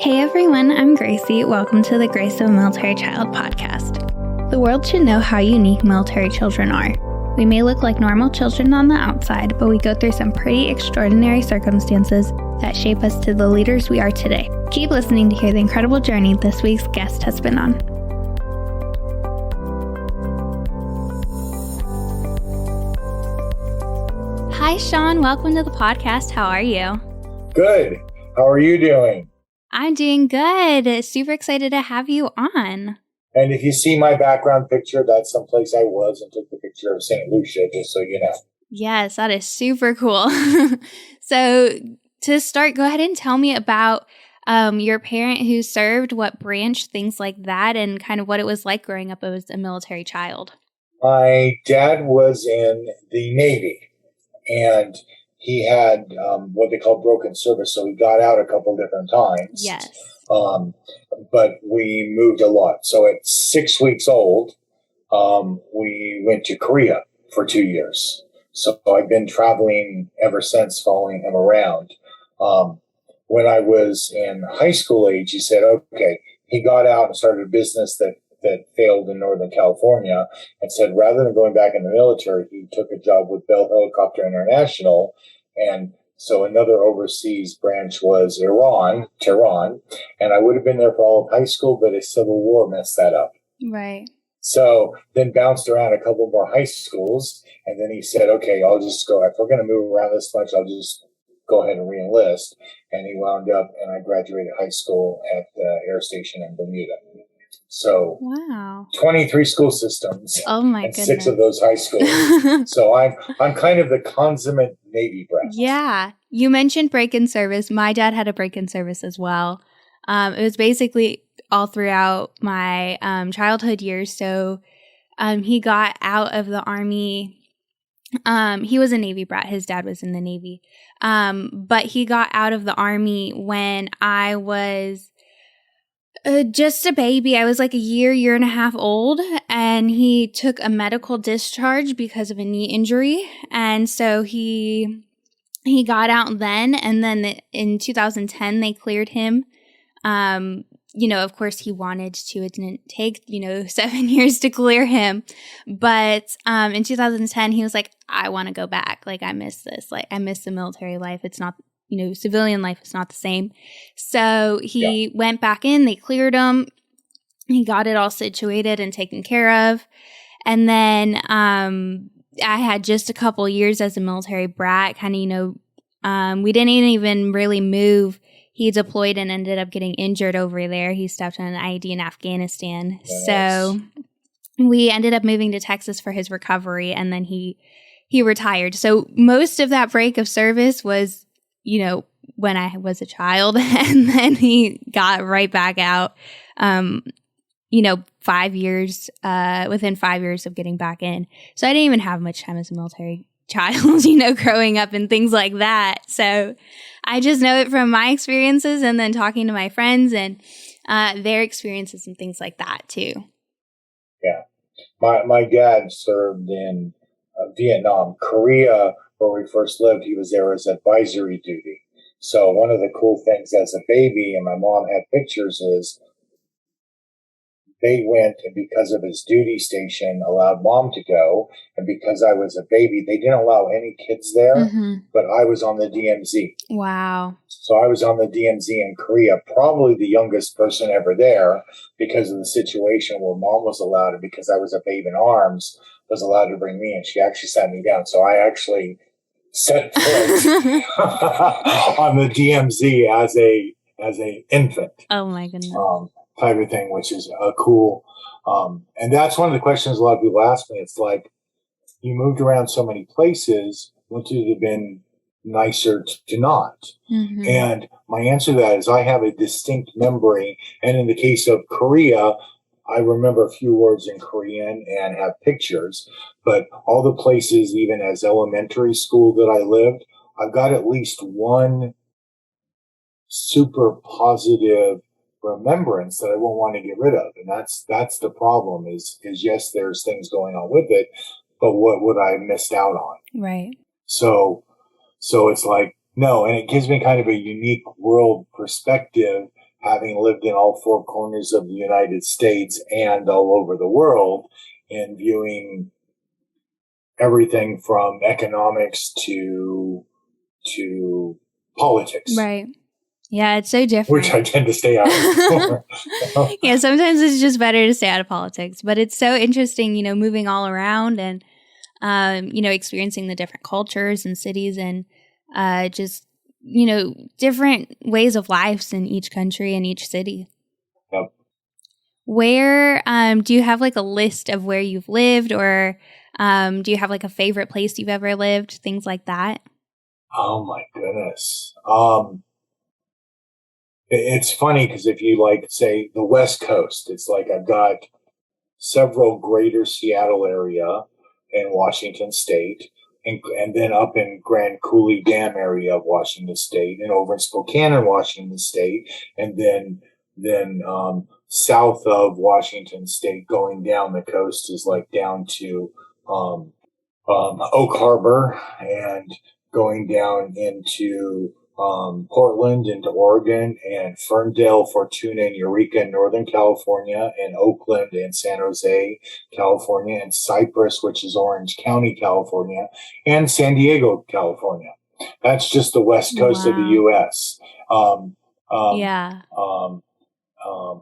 Hey everyone, I'm Gracie. Welcome to the Grace of a Military Child podcast. The world should know how unique military children are. We may look like normal children on the outside, but we go through some pretty extraordinary circumstances that shape us to the leaders we are today. Keep listening to hear the incredible journey this week's guest has been on. Hi Sean, welcome to the podcast. How are you? Good. How are you doing? I'm doing good. Super excited to have you on. And if you see my background picture, that's someplace I was and took the picture of St. Lucia, just so you know. Yes, that is super cool. So to start, go ahead and tell me about your parent who served, what branch, things like that, and kind of what it was like growing up as a military child. My dad was in the Navy, and he had what they call broken service, so he got out a couple different times. Yes. But we moved a lot. So at 6 weeks old, we went to Korea for 2 years. So I've been traveling ever since, following him around. When I was in high school age, he said, okay, he got out and started a business that failed in Northern California, and said rather than going back in the military, he took a job with Bell Helicopter International. And so another overseas branch was Tehran, and I would have been there for all of high school, but a civil war messed that up. Right. So then bounced around a couple more high schools, and then he said, okay, I'll just go, if we're going to move around this much, I'll just go ahead and re-enlist. And he wound up, and I graduated high school at the air station in Bermuda. So wow, 23 school systems. Oh my and goodness. 6 of those high schools. So I'm kind of the consummate Navy brat. Yeah. You mentioned break-in service. My dad had a break-in service as well. It was basically all throughout my childhood years. So he got out of the Army. He was a Navy brat. His dad was in the Navy. But he got out of the Army when I was just a baby. I was like a year and a half old, and he took a medical discharge because of a knee injury. And so he got out then, and then in 2010, they cleared him. Of course he wanted to. It didn't take, 7 years to clear him. But in 2010, he was like, I want to go back. Like, I miss this. Like, I miss the military life. It's not, civilian life is not the same. So he went back in. They cleared him. He got it all situated and taken care of. And then I had just a couple years as a military brat. Kind of, we didn't even really move. He deployed and ended up getting injured over there. He stepped on an IED in Afghanistan. Yes. So we ended up moving to Texas for his recovery, and then he retired. So most of that break of service was, when I was a child, and then he got right back out, 5 years, within 5 years of getting back in. So I didn't even have much time as a military child, growing up and things like that. So I just know it from my experiences, and then talking to my friends and their experiences and things like that too. Yeah. My dad served in Vietnam. Korea, where we first lived, he was there as advisory duty. So one of the cool things as a baby, and my mom had pictures, is they went, and because of his duty station, allowed mom to go. And because I was a baby, they didn't allow any kids there, but I was on the DMZ. Wow. So I was on the DMZ in Korea, probably the youngest person ever there, because of the situation where mom was allowed, and because I was a babe in arms, was allowed to bring me, and she actually sat me down. So I actually set foot on the DMZ as a infant. Oh my goodness. Type of thing, which is cool. And that's one of the questions a lot of people ask me. It's like, you moved around so many places, wouldn't it have been nicer to not? And my answer to that is I have a distinct memory. And in the case of Korea, I remember a few words in Korean and have pictures, but all the places, even as elementary school that I lived, I've got at least one super positive remembrance that I won't want to get rid of. And that's the problem is yes, there's things going on with it, but what would I have missed out on? Right. So it's like, no, and it gives me kind of a unique world perspective, having lived in all four corners of the United States and all over the world, and viewing everything from economics to politics. Right. Yeah, it's so different. Which I tend to stay out of. Yeah, sometimes it's just better to stay out of politics. But it's so interesting, moving all around and, experiencing the different cultures and cities and just, different ways of lives in each country and each city. Yep. Where do you have like a list of where you've lived, or do you have like a favorite place you've ever lived, things like that? Oh my goodness. It's funny because if you like, say, the West Coast, it's like I've got several greater Seattle area and Washington State, and then up in Grand Coulee Dam area of Washington State, and over in Spokane in Washington State, and then south of Washington State, going down the coast is like down to Oak Harbor, and going down into Portland, into Oregon, and Ferndale, Fortuna, and Eureka in Northern California, and Oakland and San Jose, California, and Cypress, which is Orange County, California, and San Diego, California. That's just the west coast of the U.S.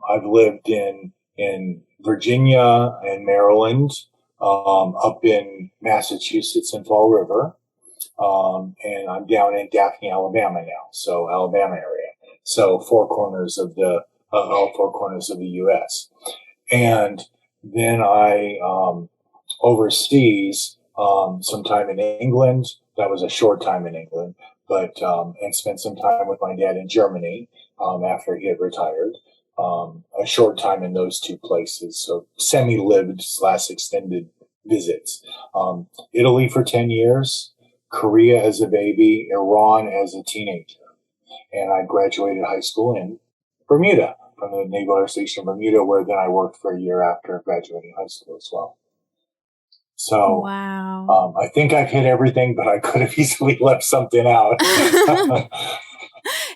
I've lived in Virginia and Maryland, up in Massachusetts and Fall River. And I'm down in Daphne, Alabama now. So Alabama area. So all four corners of the U.S. And then I, overseas, some time in England. That was a short time in England, but, and spent some time with my dad in Germany, after he had retired. A short time in those two places. So semi-lived / extended visits. Italy for 10 years. Korea as a baby, Iran as a teenager. And I graduated high school in Bermuda, from the Naval Air Station in Bermuda, where then I worked for a year after graduating high school as well. So, wow. I think I've hit everything, but I could have easily left something out.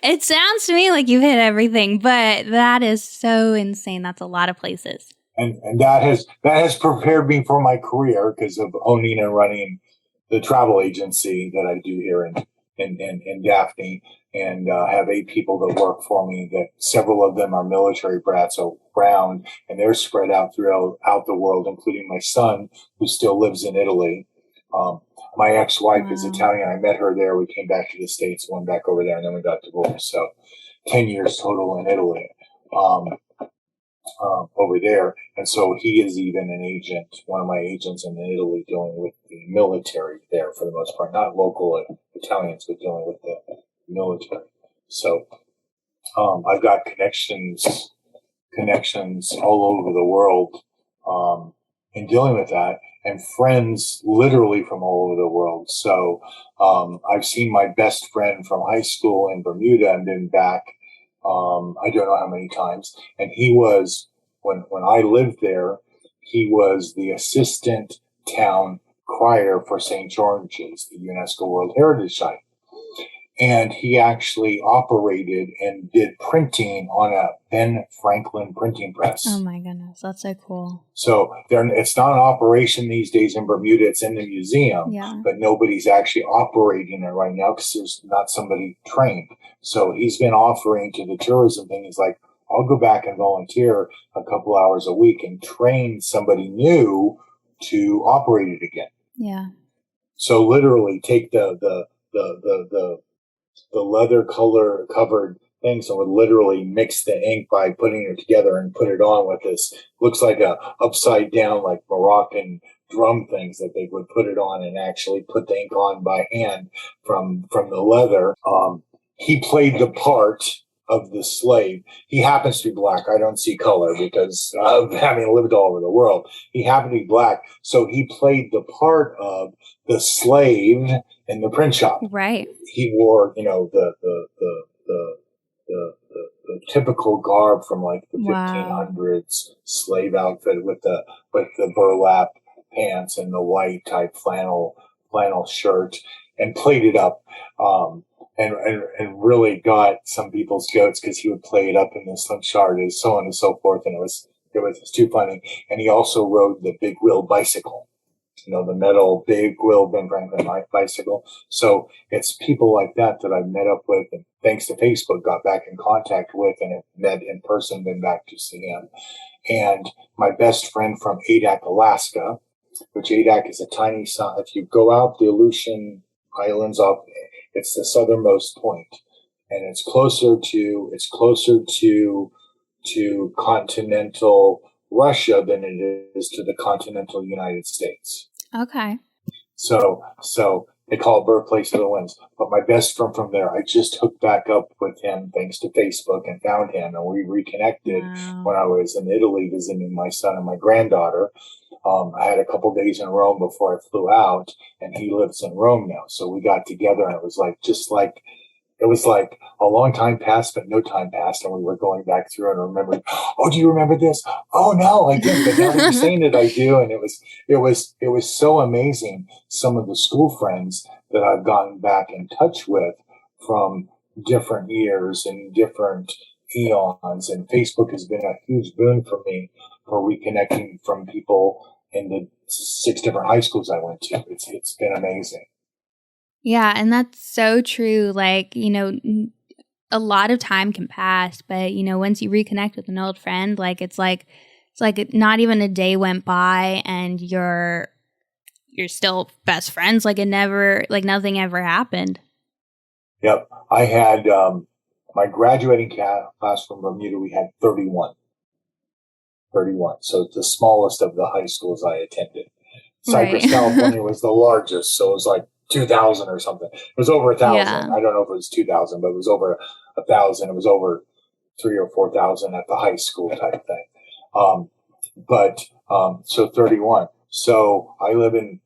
It sounds to me like you've hit everything, but that is so insane. That's a lot of places. And that has prepared me for my career because of owning and running the travel agency that I do here in Daphne, and have 8 people that work for me. That several of them are military brats around, and they're spread out throughout the world, including my son, who still lives in Italy. My ex-wife is Italian. I met her there. We came back to the States, went back over there, and then we got divorced. So 10 years total in Italy. Over there. And so he is even an agent, one of my agents in Italy, dealing with the military there for the most part, not local Italians, but dealing with the military. So I've got connections all over the world in dealing with that, and friends literally from all over the world. So I've seen my best friend from high school in Bermuda and been back I don't know how many times. And he was, when I lived there, he was the assistant town crier for St. George's, the UNESCO World Heritage Site. And he actually operated and did printing on a Ben Franklin printing press. Oh my goodness, that's so cool. So it's not an operation these days in Bermuda. It's in the museum, but nobody's actually operating it right now because there's not somebody trained. So he's been offering to the tourism thing. He's like, I'll go back and volunteer a couple hours a week and train somebody new to operate it again. Yeah. So literally take the leather color covered things and would literally mix the ink by putting it together and put it on with this, looks like a upside down, like Moroccan drum things that they would put it on and actually put the ink on by hand from the leather. He played the part of the slave. He happens to be black. I don't see color because of having lived all over the world. He happened to be black. So he played the part of the slave in the print shop. Right. He wore, the typical garb from like the 1500s slave outfit with the burlap pants and the white type flannel shirt, and played it up. and really got some people's goats because he would play it up in the slingshot and so on and so forth. And it was too funny. And he also rode the big wheel bicycle, the metal big wheel Ben Franklin bicycle. So it's people like that I've met up with, and thanks to Facebook, got back in contact with, and have met in person, been back to see him. And my best friend from Adak, Alaska, which Adak is a tiny, if you go out the Aleutian Islands off, it's the southernmost point, and it's closer to continental Russia than it is to the continental United States. Okay. So they call it birthplace of the winds. But my best friend from there, I just hooked back up with him thanks to Facebook and found him, and we reconnected when I was in Italy visiting my son and my granddaughter. I had a couple days in Rome before I flew out, and he lives in Rome now. So we got together, and it was like a long time passed, but no time passed. And we were going back through and remembering, oh, do you remember this? Oh, no, I didn't. But now that you're saying it, I do. And it was so amazing. Some of the school friends that I've gotten back in touch with from different years and different eons. And Facebook has been a huge boon for me for reconnecting from people in the 6 different high schools I went to. It's been amazing. Yeah, and that's so true. Like, a lot of time can pass, but once you reconnect with an old friend, it's like not even a day went by and you're still best friends. Like nothing ever happened. Yep. I had my graduating class from Bermuda, we had 31. So it's the smallest of the high schools I attended. Cypress, right. California was the largest, so it was like 2,000 or something. It was over 1,000. Yeah. I don't know if it was 2,000, but it was over 1,000. It was over 3,000 or 4,000 at the high school type thing. So 31. So I live in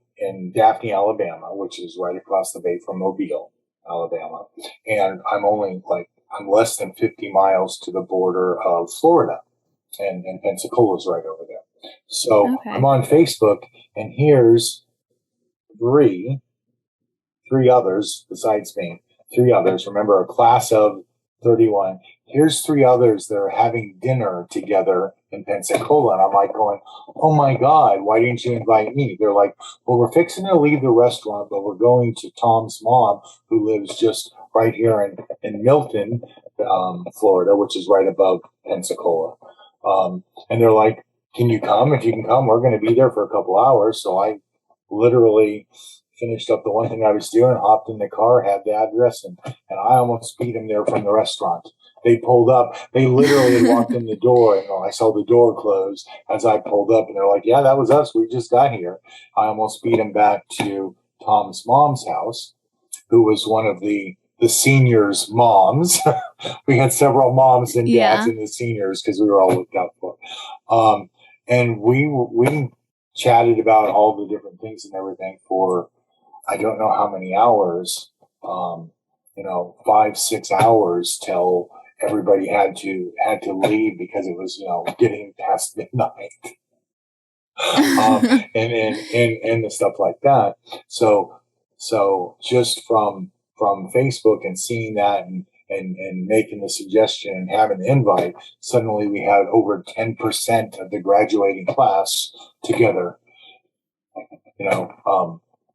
Daphne, Alabama, which is right across the bay from Mobile, Alabama. And I'm less than 50 miles to the border of Florida, and Pensacola's right over there. So okay. I'm on Facebook, and here's three others besides me. 3 others. Remember, a class of 31. Here's 3 others that are having dinner together in Pensacola. And I'm like going, oh my God, why didn't you invite me? They're like, well, we're fixing to leave the restaurant, but we're going to Tom's mom, who lives just right here in Milton, Florida, which is right above Pensacola. And they're like, can you come? If you can come, we're going to be there for a couple hours. So I literally finished up the one thing I was doing, hopped in the car, had the address, and I almost beat them there from the restaurant. They pulled up. They literally had walked in the door, and I saw the door close as I pulled up, and they're like, yeah, that was us. We just got here. I almost beat them back to Tom's mom's house, who was one of the seniors' moms. We had several moms and dads in the seniors because we were all looked out for. And we chatted about all the different things and everything for I don't know how many hours, 5-6 hours till everybody had to leave because it was, getting past midnight. and the stuff like that. So just from Facebook and seeing that and making the suggestion and having the invite, suddenly we had over 10% of the graduating class together.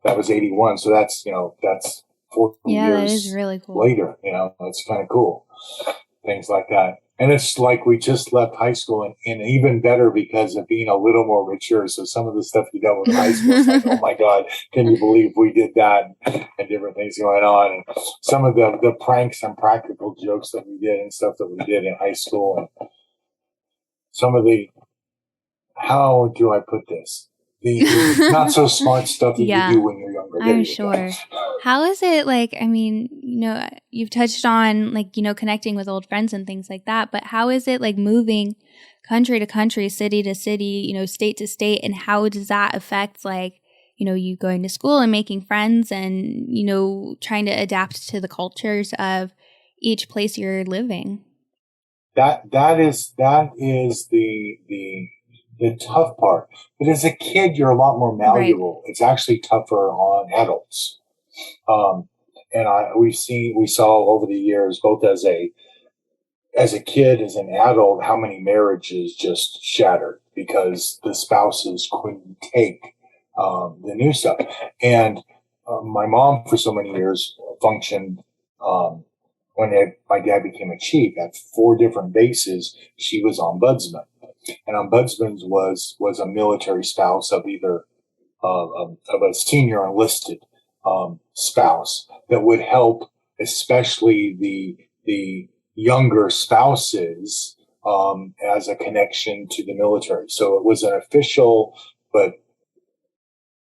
That was 81. So that's 4 years that is really cool. Later. It's kind of cool. Things like that. And it's like we just left high school and even better because of being a little more mature. So some of the stuff you dealt with in high school is like, oh my God, can you believe we did that? And different things going on. And some of the pranks and practical jokes that we did and stuff that we did in high school. And some of the, how do I put this? The not so smart stuff that you do when you're younger. I'm sure. How is it you've touched on connecting with old friends and things like that, but how is it moving country to country, city to city, state to state, and how does that affect you going to school and making friends and, trying to adapt to the cultures of each place you're living? That is the tough part. But as a kid, you're a lot more malleable. Right. It's actually tougher on adults. we saw over the years, both as a kid, as an adult, how many marriages just shattered because the spouses couldn't take the new stuff. And my mom, for so many years, functioned when my dad became a chief at 4 different bases. She was ombudsman, and ombudsman was a military spouse of either of a senior enlisted spouse that would help, especially the younger spouses, as a connection to the military. So it was an official, but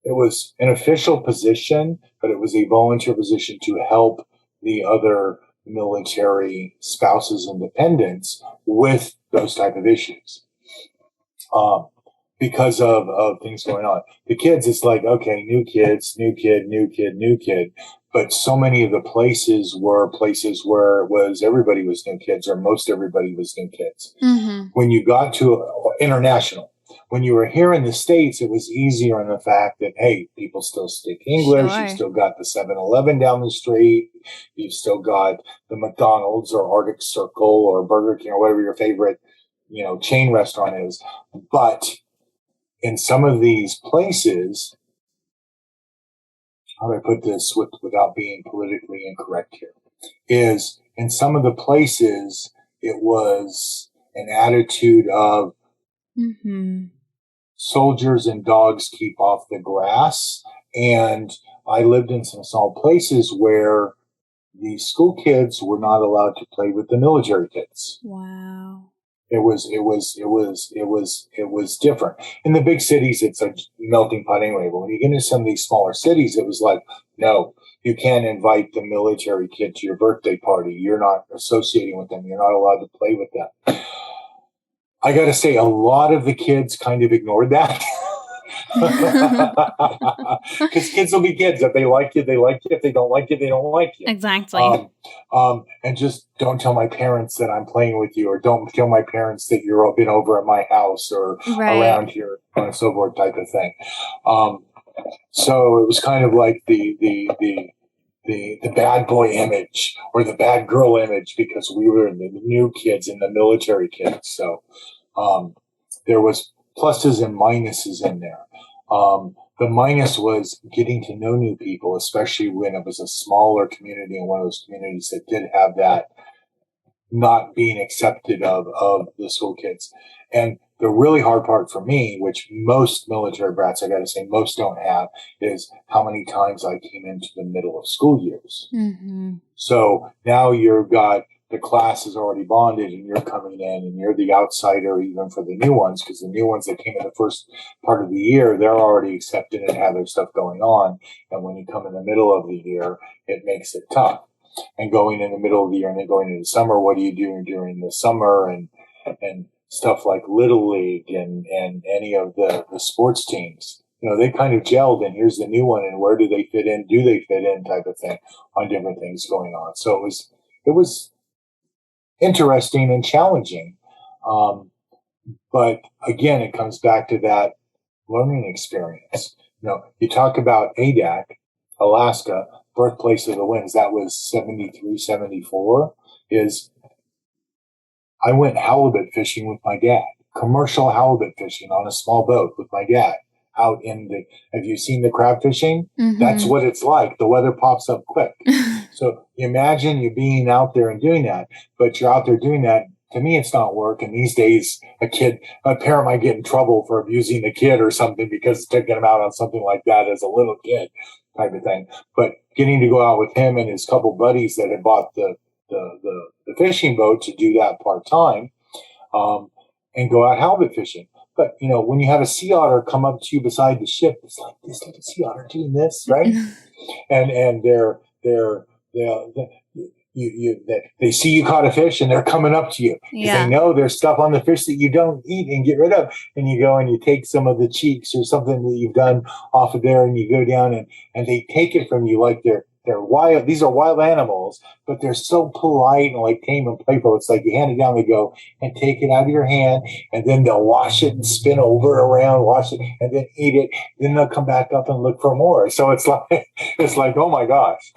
it was an official position, but it was a volunteer position to help the other military spouses and dependents with those type of issues. Because of things going on. The kids, it's like, okay, new kids, new kid, new kid, new kid. But so many of the places were places where it was everybody was new kids, or most everybody was new kids. Mm-hmm. When you got to international, when you were here in the States, it was easier in the fact that, hey, people still speak English. Sure. You've still got the 7-Eleven down the street. You've still got the McDonald's or Arctic Circle or Burger King or whatever your favorite, chain restaurant is. But in some of these places, how do I put this without being politically incorrect here, is in some of the places, it was an attitude of soldiers and dogs keep off the grass. And I lived in some small places where the school kids were not allowed to play with the military kids. Wow. It was different. In the big cities, it's a melting pot anyway. But when you get into some of these smaller cities, it was like, no, you can't invite the military kid to your birthday party. You're not associating with them. You're not allowed to play with them. I got to say, a lot of the kids kind of ignored that. Because kids will be kids. If they like you, they like you. If they don't like you, they don't like you. Exactly. And just don't tell my parents that I'm playing with you, or don't tell my parents that you've been over at my house or around here, and so forth, type of thing. So it was kind of like the bad boy image or the bad girl image, because we were the new kids and the military kids. So there was pluses and minuses in there. The minus was getting to know new people, especially when it was a smaller community and one of those communities that did have that not being accepted of the school kids. And the really hard part for me, which most military brats, I got to say, most don't have, is how many times I came into the middle of school years. Mm-hmm. So now you've got the class is already bonded and you're coming in and you're the outsider even for the new ones, because the new ones that came in the first part of the year, they're already accepted and have their stuff going on. And when you come in the middle of the year, it makes it tough. And going in the middle of the year and then going into summer, what do you do during the summer and stuff like Little League and any of the sports teams? They kind of gelled, and here's the new one, and where do they fit in? Do they fit in? Type of thing on different things going on. So it was interesting and challenging. But again, it comes back to that learning experience. You talk about Adak, Alaska, birthplace of the winds. That was 73, 74. I went halibut fishing with my dad, commercial halibut fishing on a small boat with my dad out have you seen the crab fishing? Mm-hmm. That's what it's like. The weather pops up quick. So imagine you being out there and doing that, but you're out there doing that. To me, it's not work. And these days, a parent might get in trouble for abusing the kid or something because taking him out on something like that as a little kid type of thing. But getting to go out with him and his couple buddies that had bought the fishing boat to do that part-time, and go out halibut fishing. But, when you have a sea otter come up to you beside the ship, it's like, this little sea otter doing this, right? and they see you caught a fish and they're coming up to you. Yeah. They know there's stuff on the fish that you don't eat and get rid of. And you go and you take some of the cheeks or something that you've done off of there, and you go down and they take it from you like they're wild. These are wild animals, but they're so polite and like tame and playful. It's like you hand it down, they go and take it out of your hand, and then they'll wash it and spin over around, wash it, and then eat it. Then they'll come back up and look for more. So it's like, oh my gosh.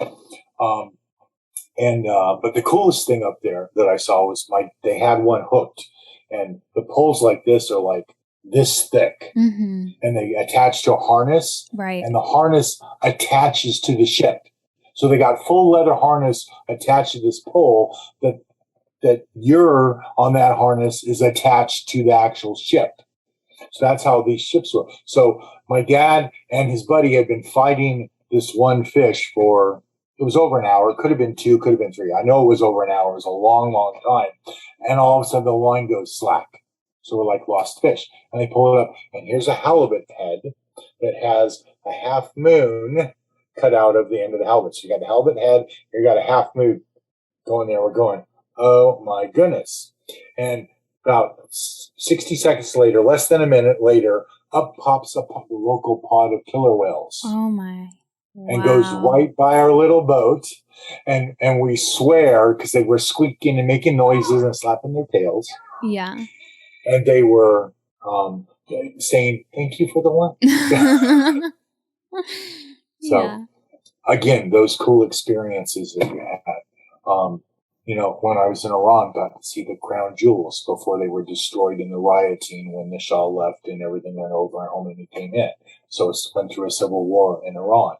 But the coolest thing up there that I saw was they had one hooked, and the poles like this are like this thick, Mm-hmm. and they attach to a harness, Right. and the harness attaches to the ship. So they got full leather harness attached to this pole that you're on that harness is attached to the actual ship. So that's how these ships work. So my dad and his buddy had been fighting this one fish for, it was over an hour. It could have been 2, could have been 3. I know it was over an hour. It was a long, long time. And all of a sudden the line goes slack. So we're like lost fish. And they pull it up, and here's a halibut head that has a half moon cut out of the end of the halibut. So you got the halibut head, you got a half moon going there. We're going, oh my goodness. And about 60 seconds later, less than a minute later, up pops a local pod of killer whales. Oh my. Wow. And goes right by our little boat. And we swear, because they were squeaking and making noises and slapping their tails. Yeah. And they were saying, thank you for the lunch. So, yeah. Again, those cool experiences that you had. When I was in Iran, got to see the crown jewels before they were destroyed in the rioting when the Shah left and everything went over and Khomeini came in. So it went through a civil war in Iran.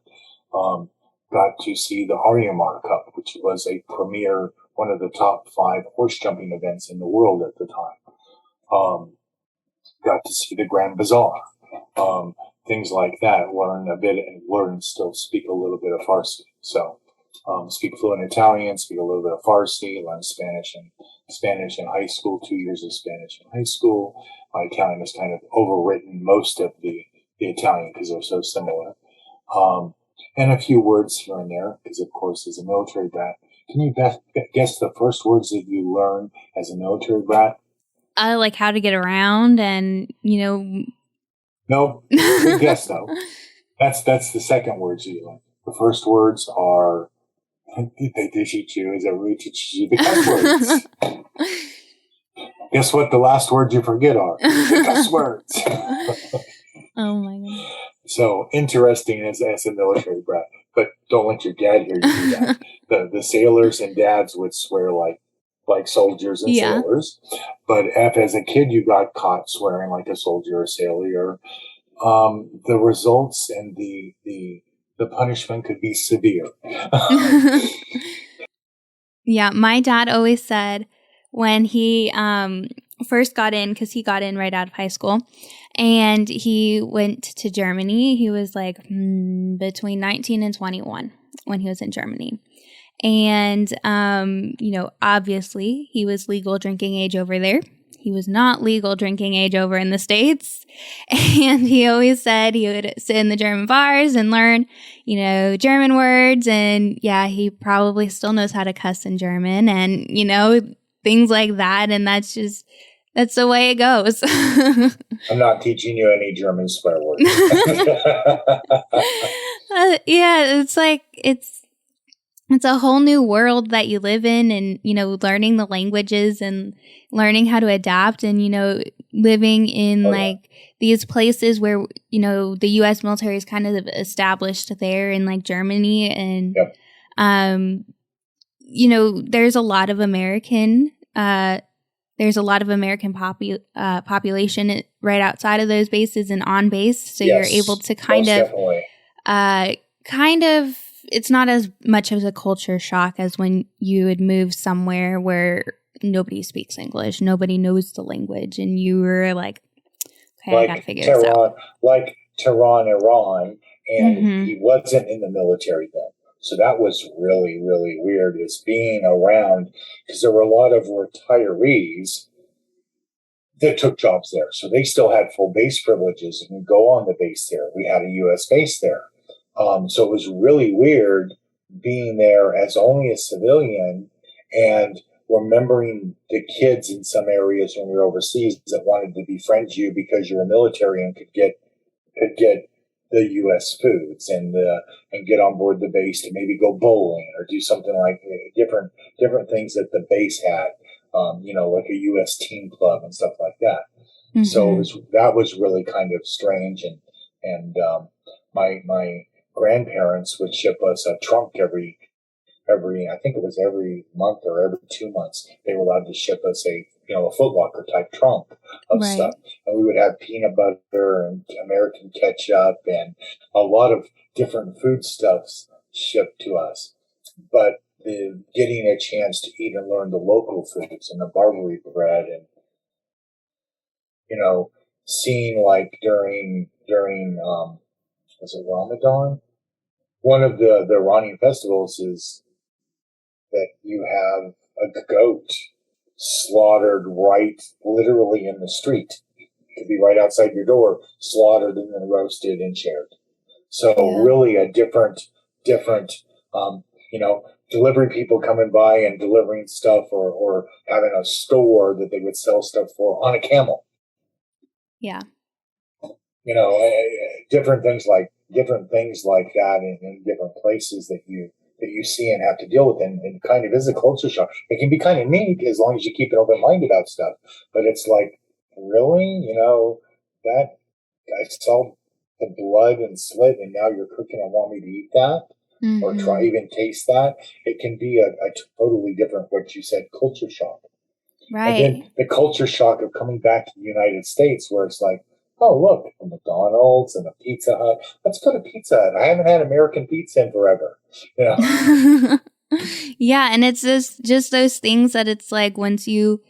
Got to see the Aryamar Cup, which was a premier, one of the top 5 horse jumping events in the world at the time. Got to see the Grand Bazaar. Things like that. Learn still speak a little bit of Farsi. So. Speak fluent Italian, speak a little bit of Farsi, learn Spanish in high school, 2 years of Spanish in high school. My Italian has kind of overwritten most of the Italian because they're so similar. And a few words here and there, because of course, as a military brat, can you guess the first words that you learn as a military brat? Like how to get around and, No, good guess though. That's the second words you learn. The first words are, they teach you, is it really teaches you the cuss words? Guess what the last words you forget are? The cuss words. Oh my God. So interesting as a military brat, but don't let your dad hear you do that. The sailors and dads would swear like soldiers and sailors, but if as a kid you got caught swearing like a soldier or sailor, the results and the punishment could be severe. Yeah, my dad always said when he first got in, because he got in right out of high school, and he went to Germany. He was like between 19 and 21 when he was in Germany. And, obviously he was legal drinking age over there. He was not legal drinking age over in the States. And he always said he would sit in the German bars and learn, German words. And yeah, he probably still knows how to cuss in German and, things like that. And that's the way it goes. I'm not teaching you any German swear words. Yeah, it's like, it's a whole new world that you live in and, learning the languages and learning how to adapt and, living in these places where, the U.S. military is kind of established there in like Germany. And, there's a lot of American, population right outside of those bases and on base. So you're able to kind of, it's not as much of a culture shock as when you would move somewhere where nobody speaks English, nobody knows the language, and you were like, okay, I gotta figure this out. Like Tehran, Iran, and he wasn't in the military then. So that was really, really weird, is being around, because there were a lot of retirees that took jobs there. So they still had full base privileges and could go on the base there. We had a U.S. base there. So it was really weird being there as only a civilian and remembering the kids in some areas when we were overseas that wanted to befriend you because you're a military and could get the U.S. foods and get on board the base to maybe go bowling or do something like different things that the base had, like a U.S. team club and stuff like that. Mm-hmm. So that was really kind of strange, and my grandparents would ship us a trunk every I think it was every month or every 2 months, they were allowed to ship us a Foot Locker type trunk of Right. stuff. And we would have peanut butter and American ketchup and a lot of different foodstuffs shipped to us. But getting a chance to eat and learn the local foods and the Barbary bread and, seeing like during was it Ramadan? One of the Iranian festivals is that you have a goat slaughtered right literally in the street. It could be right outside your door, slaughtered and then roasted and shared. So really a different, um, delivery people coming by and delivering stuff or having a store that they would sell stuff for on a camel. Yeah. Different things like that in different places that you see and have to deal with, and it kind of is a culture shock. It can be kind of neat as long as you keep an open mind about stuff, but it's like, really, that I saw the blood and slit, and now you're cooking and want me to eat that or try even taste that. It can be a totally different, what you said, culture shock. Right. And then the culture shock of coming back to the United States, where it's like, oh, look, a McDonald's and a Pizza Hut. Let's go to Pizza Hut. I haven't had American pizza in forever. Yeah, and it's just those things that it's like once you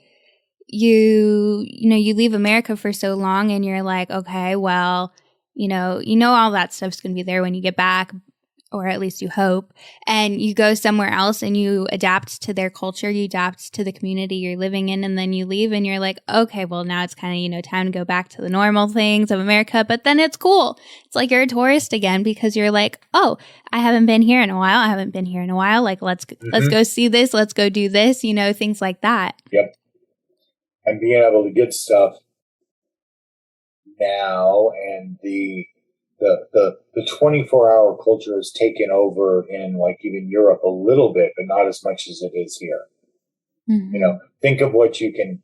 leave America for so long and you're like, okay, well, all that stuff's going to be there when you get back, or at least you hope, and you go somewhere else and you adapt to their culture, you adapt to the community you're living in, and then you leave and you're like, okay, well, now it's kind of, time to go back to the normal things of America, but then it's cool. It's like you're a tourist again because you're like, oh, I haven't been here in a while. Like, let's go see this. Let's go do this, things like that. Yep. And being able to get stuff now, and the 24-hour culture has taken over in like even Europe a little bit, but not as much as it is here. Think of what you can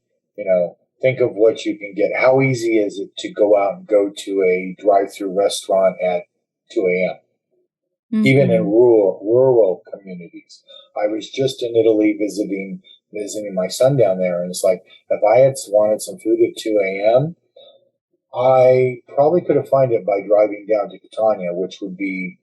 get. How easy is it to go out and go to a drive-through restaurant at 2 a.m.? Even in rural communities. I was just in Italy visiting my son down there, and it's like, if I had wanted some food at 2 a.m., I probably could have found it by driving down to Catania, which would be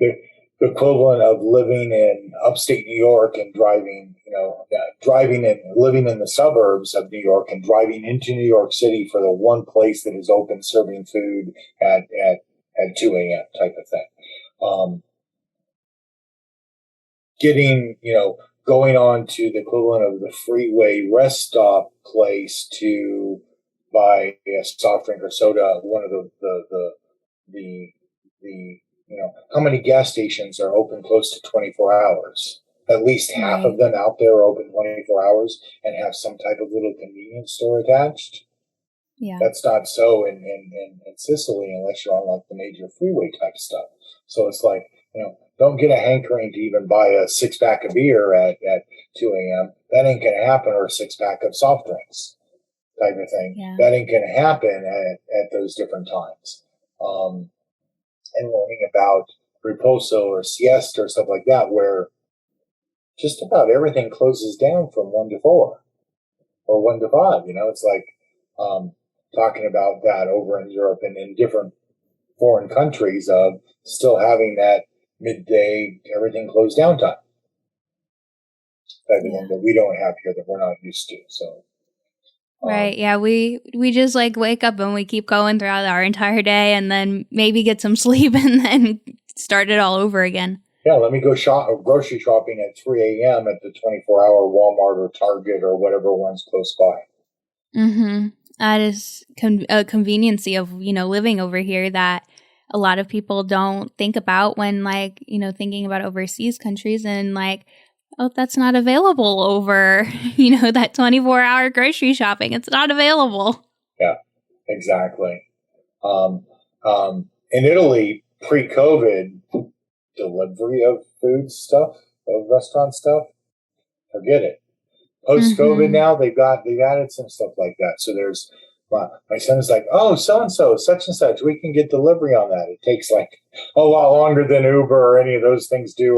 the equivalent of living in upstate New York and driving and living in the suburbs of New York and driving into New York City for the one place that is open serving food at 2 a.m. type of thing. Going on to the equivalent of the freeway rest stop place to buy a soft drink or soda. One of the how many gas stations are open close to 24 hours? At least half of them out there are open 24 hours and have some type of little convenience store attached. Yeah. That's not so in Sicily unless you're on like the major freeway type stuff. So it's like, don't get a hankering to even buy a 6-pack of beer at 2 a.m. That ain't going to happen, or a 6-pack of soft drinks type of thing. Yeah. That ain't going to happen at those different times. And learning about riposo or siesta or stuff like that, where just about everything closes down from 1 to 4 or 1 to 5. It's like talking about that over in Europe and in different foreign countries of still having that midday, everything closed down time. Everything that we don't have here, that we're not used to. So. Right. Yeah. We just like wake up and we keep going throughout our entire day and then maybe get some sleep and then start it all over again. Yeah. Let me go grocery shopping at 3 a.m. at the 24-hour Walmart or Target or whatever one's close by. That is a conveniency of, living over here that a lot of people don't think about when thinking about overseas countries, and oh, that's not available over, that 24-hour grocery shopping. It's not available. Yeah, exactly. In Italy, pre-COVID, delivery of food stuff, of restaurant stuff, forget it. Post-COVID now, they've added some stuff like that. So there's my son is like, oh, so-and-so, such and such, we can get delivery on that. It takes like a lot longer than Uber or any of those things do,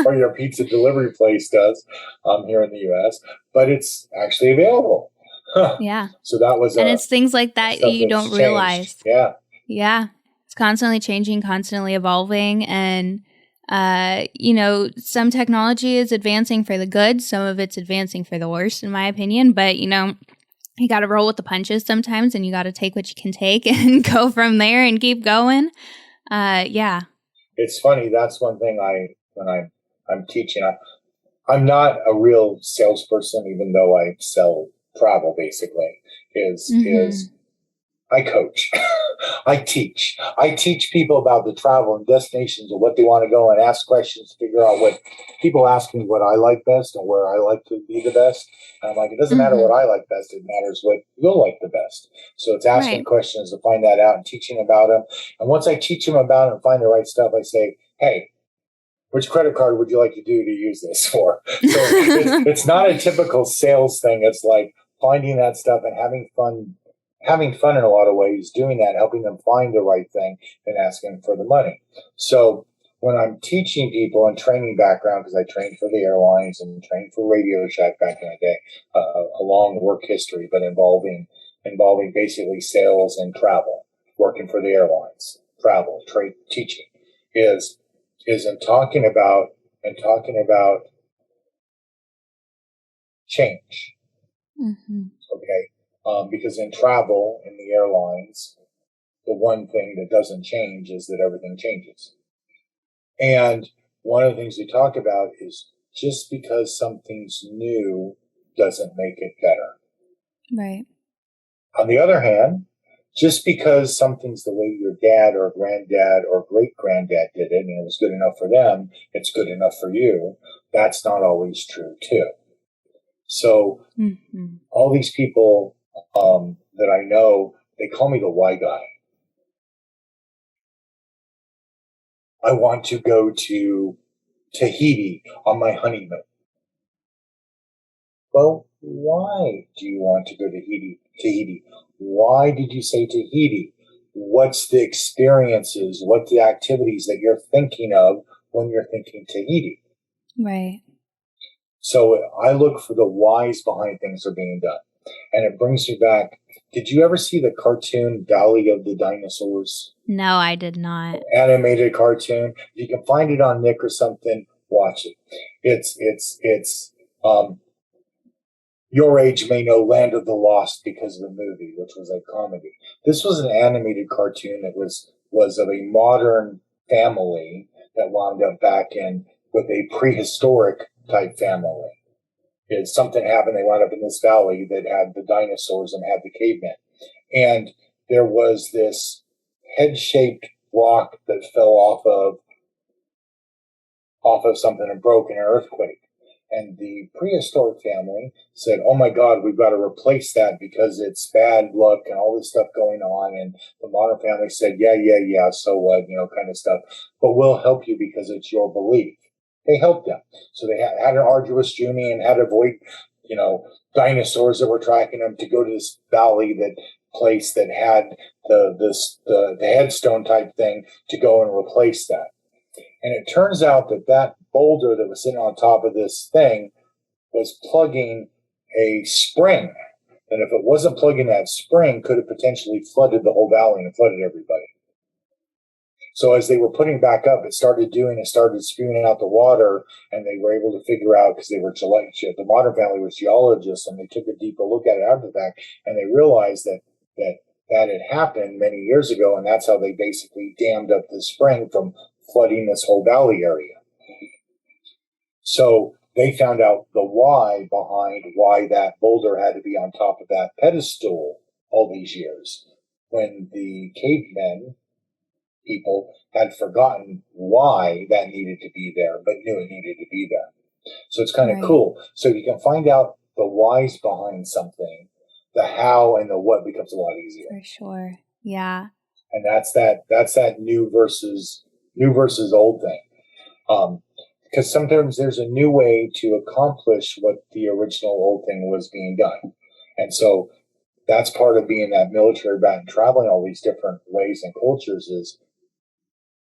or your pizza delivery place does here in the U.S., but it's actually available. Yeah. So that was and it's things like that you don't realize. Yeah. Yeah. It's constantly changing, constantly evolving. And, some technology is advancing for the good. Some of it's advancing for the worse, in my opinion. But, you got to roll with the punches sometimes, and you got to take what you can take and go from there and keep going. Yeah. It's funny. That's one thing when I'm teaching, I'm not a real salesperson, even though I sell travel basically, is I coach. I teach. I teach people about the travel and destinations and what they want to go and ask questions, figure out what people ask me what I like best and where I like to be the best. And I'm like, it doesn't matter what I like best. It matters what you'll like the best. So it's asking questions to find that out and teaching about them. And once I teach them about it and find the right stuff, I say, hey, which credit card would you like to use this for? So it's not a typical sales thing. It's like finding that stuff and having fun in a lot of ways, doing that, helping them find the right thing and asking for the money. So when I'm teaching people and training background, because I trained for the airlines and trained for Radio Shack back in the day, a long work history, but involving basically sales and travel, working for the airlines, travel, trade, teaching, is in talking about change. Okay. Because in travel, in the airlines, the one thing that doesn't change is that everything changes. And one of the things we talk about is just because something's new doesn't make it better. Right. On the other hand, just because something's the way your dad or granddad or great-granddad did it and it was good enough for them, it's good enough for you. That's not always true, too. So all these people that I know, they call me the why guy. I want to go to Tahiti on my honeymoon. Well, why do you want to go to Tahiti? Why did you say Tahiti? What's the experiences? What the activities that you're thinking of when you're thinking Tahiti? Right. So I look for the whys behind things that are being done. And it brings me back. Did you ever see the cartoon Valley of the Dinosaurs? No, I did not. Animated cartoon. You can find it on Nick or something. Watch it. It's your age may know Land of the Lost because of the movie, which was a comedy. This was an animated cartoon that was of a modern family that wound up back in with a prehistoric type family. Something happened. They wound up in this valley that had the dinosaurs and had the cavemen. And there was this head-shaped rock that fell off of something and broke in an earthquake. And the prehistoric family said, oh my God, we've got to replace that because it's bad luck and all this stuff going on. And the modern family said, yeah, so what, kind of stuff. But we'll help you because it's your belief. They helped them. So they had an arduous journey and had to avoid, dinosaurs that were tracking them to go to this valley, that place that had the headstone type thing to go and replace that. And it turns out that boulder that was sitting on top of this thing was plugging a spring. And if it wasn't plugging that spring, could have potentially flooded the whole valley and flooded everybody. So as they were putting back up, it started spewing out the water, and they were able to figure out, because they were the modern family was geologists, and they took a deeper look at it after that, and they realized that had happened many years ago, and that's how they basically dammed up the spring from flooding this whole valley area. So they found out the why behind why that boulder had to be on top of that pedestal all these years, when the cavemen people had forgotten why that needed to be there, but knew it needed to be there. So it's kind of cool. So you can find out the whys behind something, the how and the what becomes a lot easier. For sure. Yeah. And that's that new versus old thing. Because sometimes there's a new way to accomplish what the original old thing was being done. And so that's part of being that military brat and traveling all these different ways and cultures is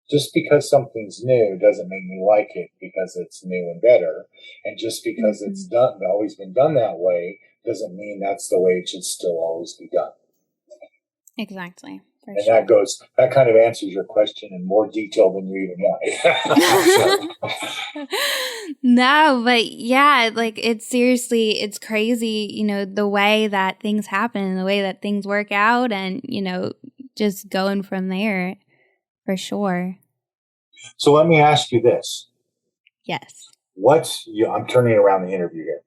just because something's new doesn't make me like it because it's new and better. And just because it's always been done that way doesn't mean that's the way it should still always be done. Exactly. And that kind of answers your question in more detail than you even want. No, but yeah, like it's crazy, the way that things happen and the way that things work out and, just going from there for sure. So let me ask you this. Yes. I'm turning around the interview here.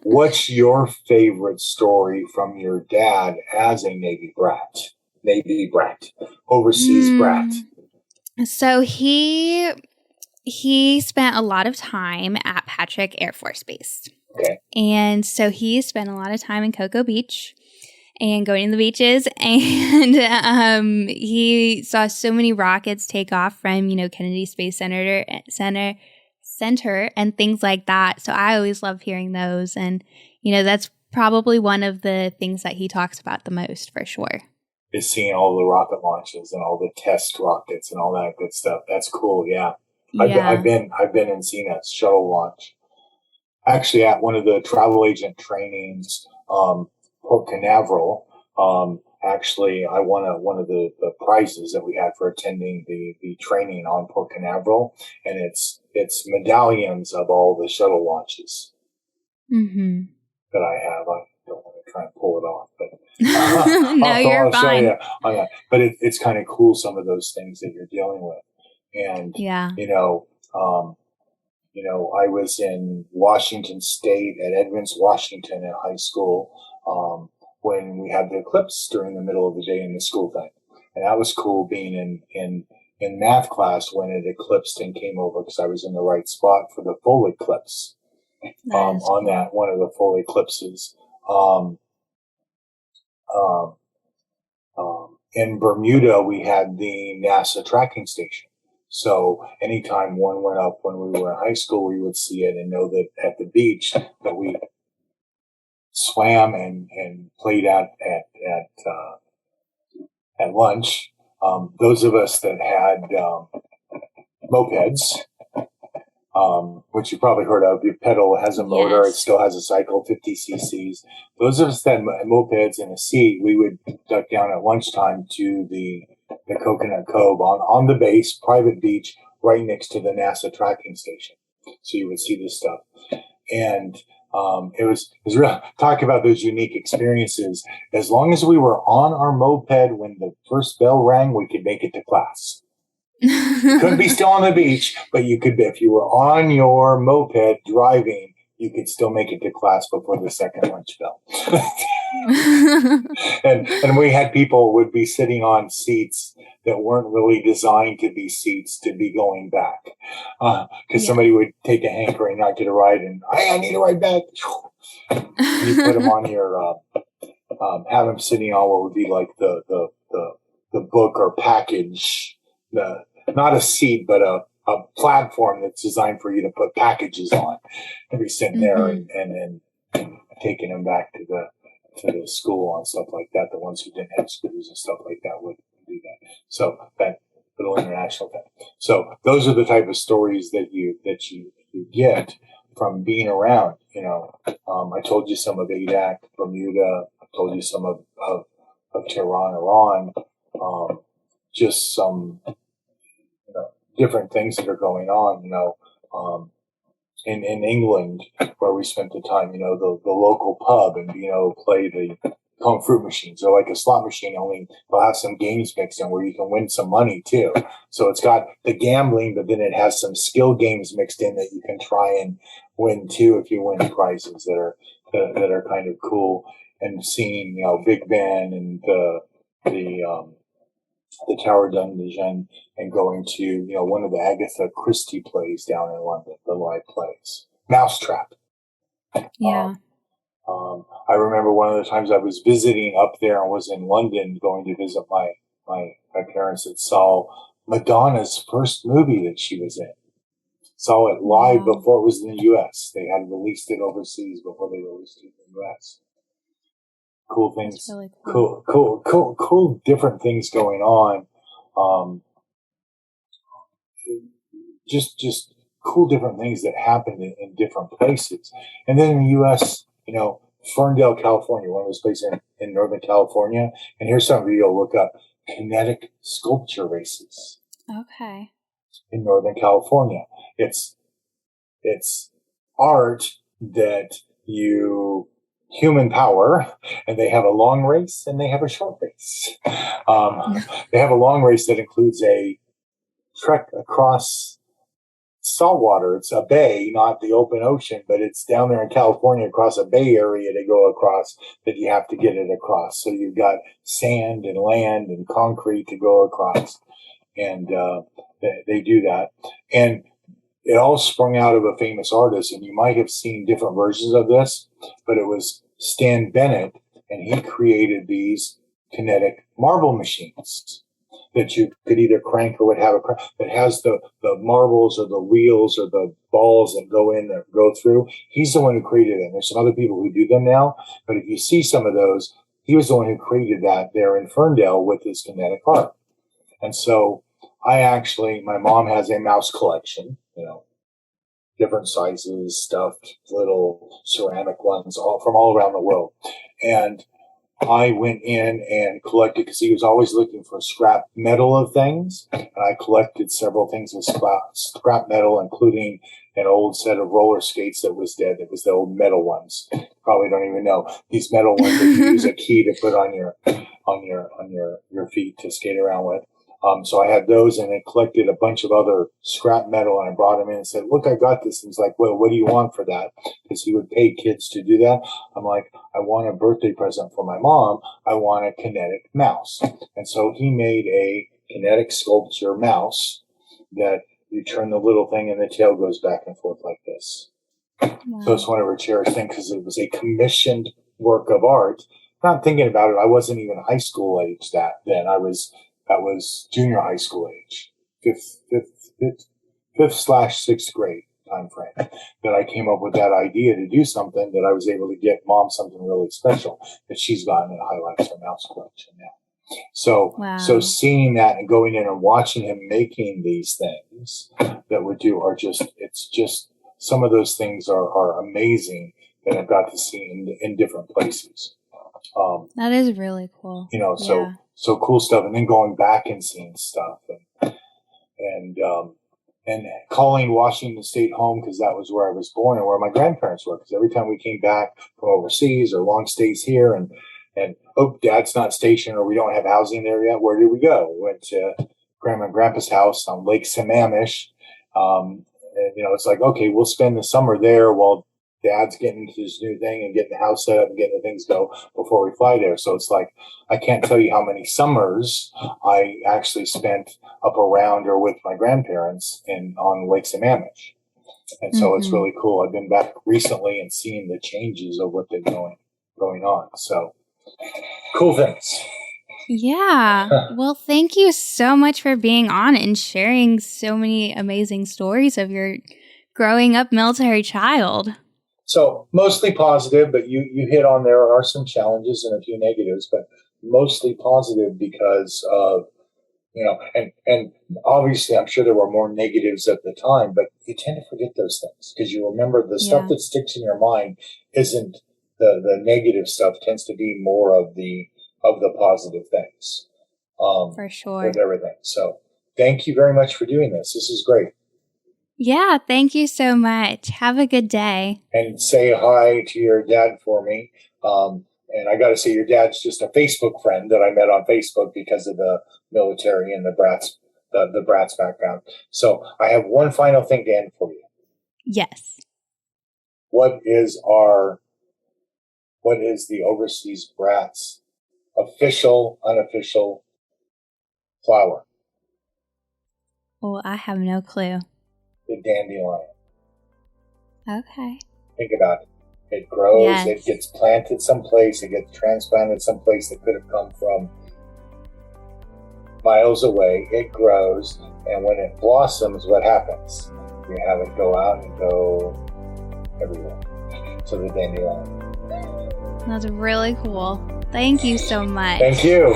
What's your favorite story from your dad as a Navy brat, overseas brat? So he spent a lot of time at Patrick Air Force Base. Okay. And so he spent a lot of time in Cocoa Beach and going to the beaches. And he saw so many rockets take off from, Kennedy Space Center and things like that. So I always love hearing those. And, that's probably one of the things that he talks about the most for sure. Is seeing all the rocket launches and all the test rockets and all that good stuff. That's cool. Yeah. I've been and seen a shuttle launch. Actually, at one of the travel agent trainings, Port Canaveral. Actually, I won one of the prizes that we had for attending the training on Port Canaveral, and it's medallions of all the shuttle launches that I have. I don't want to try and pull it off, but no, you're fine. But it's kind of cool, some of those things that you're dealing with. And, I was in Washington State at Edmonds, Washington in high school when we had the eclipse during the middle of the day in the school thing. And that was cool being in math class when it eclipsed and came over because I was in the right spot for the full eclipse on that, one of the full eclipses. In Bermuda, we had the NASA tracking station. So anytime one went up when we were in high school, we would see it and know that at the beach that we swam and played at lunch. Those of us that had mopeds, which you probably heard of, your pedal has a motor, It still has a cycle, 50 cc's. Those of us that had mopeds in a seat, we would duck down at lunchtime to the Coconut Cove on the base, private beach, right next to the NASA tracking station. So you would see this stuff. And it was real. Talk about those unique experiences. As long as we were on our moped when the first bell rang, we could make it to class. You couldn't be still on the beach, but you could be. If you were on your moped driving, you could still make it to class before the second lunch bell. and we had people would be sitting on seats that weren't really designed to be seats to be going back. Because somebody would take a hankering not get a ride and I need a ride back. And you put them on your, have them sitting on what would be like the book or package, not a seat, but a platform that's designed for you to put packages on and be sitting there and taking them back to the school and stuff like that. The ones who didn't have screws and stuff like that would do that. So that little international thing. So those are the type of stories that you get from being around. I told you some of ADAC, Bermuda. I told you some of Tehran, Iran. Just some different things that are going on. In England, where we spent the time, the local pub and, play the home fruit machines. They're like a slot machine, only they'll have some games mixed in where you can win some money too. So it's got the gambling, but then it has some skill games mixed in that you can try and win too if you win prizes that are kind of cool. And seeing, Big Ben and the Tower Dungeon and going to, one of the Agatha Christie plays down in London, the live plays. Mousetrap. Yeah. I remember one of the times I was visiting up there and was in London going to visit my parents that saw Madonna's first movie that she was in. Saw it live before it was in the U.S. They had released it overseas before they released it in the U.S. cool things, That's really cool. cool different things going on. Just cool different things that happen in different places. And then in the U.S., Ferndale, California, one of those places in Northern California. And here's something you'll look up: kinetic sculpture races. Okay. In Northern California, it's art that human power, and they have a long race and they have a short race. They have a long race that includes a trek across saltwater. It's a bay, not the open ocean, but it's down there in California across a bay area to go across that you have to get it across. So you've got sand and land and concrete to go across. And they do that. And it all sprung out of a famous artist, and you might have seen different versions of this, but it was Stan Bennett, and he created these kinetic marble machines that you could either crank or would have a crank that has the marbles or the wheels or the balls that go in or go through. He's the one who created it. And there's some other people who do them now, but if you see some of those, he was the one who created that there in Ferndale with his kinetic art. And so my mom has a mouse collection, different sizes, stuffed, little ceramic ones, all from all around the world. And I went in and collected, because he was always looking for scrap metal of things. And I collected several things of scrap metal, including an old set of roller skates that was dead. It was the old metal ones. Probably don't even know. These metal ones that you use a key to put on your feet to skate around with. So I had those, and I collected a bunch of other scrap metal, and I brought them in and said, look, I got this. And he's like, well, what do you want for that? Because he would pay kids to do that. I'm like, I want a birthday present for my mom. I want a kinetic mouse. And so he made a kinetic sculpture mouse that you turn the little thing and the tail goes back and forth like this. Wow. So it's one of her cherished things, because it was a commissioned work of art. Not thinking about it, I wasn't even high school age then. That was junior high school age, fifth/sixth grade time frame, that I came up with that idea to do something that I was able to get mom something really special that she's gotten and highlights her mouse collection now. So, wow. So seeing that and going in and watching him making these things that would do it's just some of those things are amazing that I've got to see in different places. That is really cool. So cool stuff, and then going back and seeing stuff, and calling Washington State home, because that was where I was born and where my grandparents were. Because every time we came back from overseas or long stays here, and Dad's not stationed, or we don't have housing there yet, where did we go? We went to Grandma and Grandpa's house on Lake Sammamish. And it's like, okay, we'll spend the summer there while Dad's getting his new thing and getting the house set up and getting the things go before we fly there. So it's like, I can't tell you how many summers I actually spent up around or with my grandparents on Lake Sammamish. And so It's really cool. I've been back recently and seeing the changes of what they're going on. So cool things. Yeah. Well, thank you so much for being on and sharing so many amazing stories of your growing up military child. So mostly positive, but you hit on there are some challenges and a few negatives, but mostly positive because of, and obviously I'm sure there were more negatives at the time, but you tend to forget those things because you remember the stuff that sticks in your mind isn't the negative stuff, tends to be more of the positive things. For sure. With everything. So thank you very much for doing this. This is great. Yeah, thank you so much. Have a good day. And say hi to your dad for me. And I got to say, your dad's just a Facebook friend that I met on Facebook because of the military and the brats background. So I have one final thing to end for you. Yes. What is the Overseas Brats official, unofficial flower? Well, I have no clue. The dandelion. Okay. Think about it. It grows, It gets planted someplace, it gets transplanted someplace that could have come from miles away. It grows, and when it blossoms, what happens? You have it go out and go everywhere. So the dandelion. That's really cool. Thank you so much. Thank you.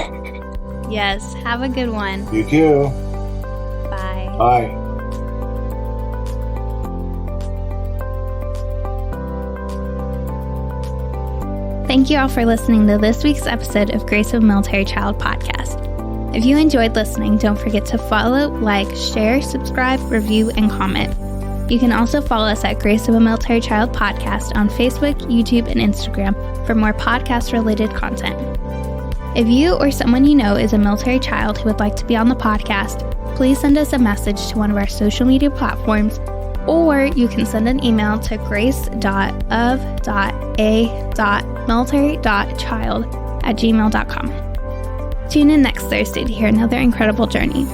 Yes. Have a good one. You too. Bye. Bye. Thank you all for listening to this week's episode of Grace of a Military Child podcast. If you enjoyed listening, don't forget to follow, like, share, subscribe, review, and comment. You can also follow us at Grace of a Military Child podcast on Facebook, YouTube, and Instagram for more podcast-related content. If you or someone you know is a military child who would like to be on the podcast, please send us a message to one of our social media platforms, or you can send an email to grace.of.a.military.child@gmail.com. Tune in next Thursday to hear another incredible journey.